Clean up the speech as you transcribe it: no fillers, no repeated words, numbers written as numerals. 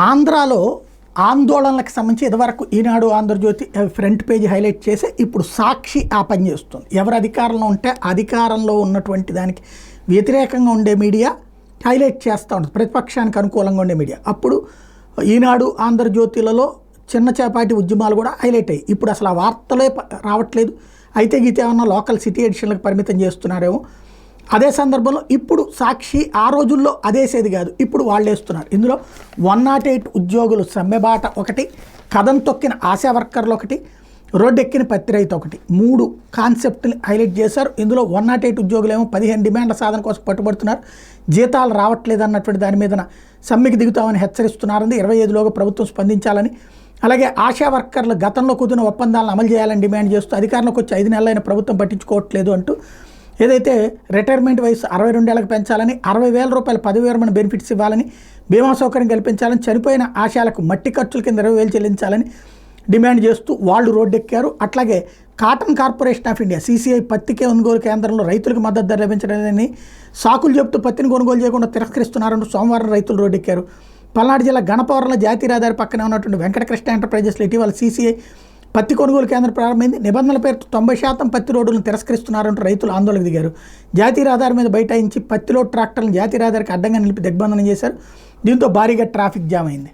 ఆంధ్రాలో ఆందోళనలకు సంబంధించి ఇదివరకు ఈనాడు ఆంధ్రజ్యోతి ఫ్రంట్ పేజీ హైలైట్ చేసి ఇప్పుడు సాక్షి ఆ పని చేస్తుంది. ఎవరు అధికారంలో ఉంటే అధికారంలో ఉన్నటువంటి దానికి వ్యతిరేకంగా ఉండే మీడియా హైలైట్ చేస్తూ ఉంటుంది, ప్రతిపక్షానికి అనుకూలంగా ఉండే మీడియా. అప్పుడు ఈనాడు ఆంధ్రజ్యోతిలలో చిన్న చేపాటి ఉద్యమాలు కూడా హైలైట్ అయ్యాయి. ఇప్పుడు అసలు ఆ వార్తలే రావట్లేదు. అయితే గీత ఏమన్నా లోకల్ సిటీ ఎడిషన్లకు పరిమితం చేస్తున్నారేమో. అదే సందర్భంలో ఇప్పుడు సాక్షి ఆ రోజుల్లో అదేసేది కాదు, ఇప్పుడు వాళ్ళు వేస్తున్నారు. ఇందులో 108 ఉద్యోగులు సమ్మెబాట ఒకటి, కథం తొక్కిన ఆశా వర్కర్లు ఒకటి, రోడ్డెక్కిన పత్తి రైతు ఒకటి, 3 కాన్సెప్ట్ని హైలైట్ చేశారు. ఇందులో 108 ఉద్యోగులు ఏమో 15 డిమాండ్ల సాధన కోసం పట్టుబడుతున్నారు, జీతాలు రావట్లేదు అన్నటువంటి దాని మీద సమ్మెకి దిగుతామని హెచ్చరిస్తున్నారని, 25లోగా ప్రభుత్వం స్పందించాలని, అలాగే ఆశా వర్కర్లు గతంలో కుదిరిన ఒప్పందాలను అమలు చేయాలని డిమాండ్ చేస్తూ అధికారంలోకి వచ్చి 5 నెలలైన ప్రభుత్వం పట్టించుకోవట్లేదు అంటూ, ఏదైతే రిటైర్మెంట్ వయసు 62 ఏళ్ళకి పెంచాలని, 60,000 రూపాయల పదవి విరమణ బెనిఫిట్స్ ఇవ్వాలని, బీమా సౌకర్యం కల్పించాలని, చనిపోయిన ఆశాలకు మట్టి ఖర్చుల కింద 20,000 చెల్లించాలని డిమాండ్ చేస్తూ వాళ్ళు రోడ్డెక్కారు. అట్లాగే cotton corporation of India CCI పత్తి కొనుగోలు కేంద్రంలో రైతులకు మద్దతు ధర లభించలేదని సాకులు చెబుతూ పత్తిని కొనుగోలు చేయకుండా తిరస్కరిస్తున్నారంటూ సోమవారం రైతులు రోడ్డెక్కారు. పల్నాడు జిల్లా గణపవరంలో జాతీయ రహదారి పక్కనే ఉన్నటువంటి వెంకటకృష్ణ ఎంటర్ప్రైజెస్లో ఇటీవల CCI పత్తి కొనుగోలు కేంద్రం ప్రారంభమైంది. నిబంధనల పేరుతో 90% పత్తి రోడ్డులను తిరస్కరిస్తున్నారంటూ రైతులు ఆందోళనకు దిగారు. జాతీయ రహదారి మీద బైఠాయించి పత్తిలో ట్రాక్టర్లను జాతీయ రహదారికి అడ్డంగా నిలిపి దిగ్బంధనం చేశారు. దీంతో భారీగా ట్రాఫిక్ జామ్ అయింది.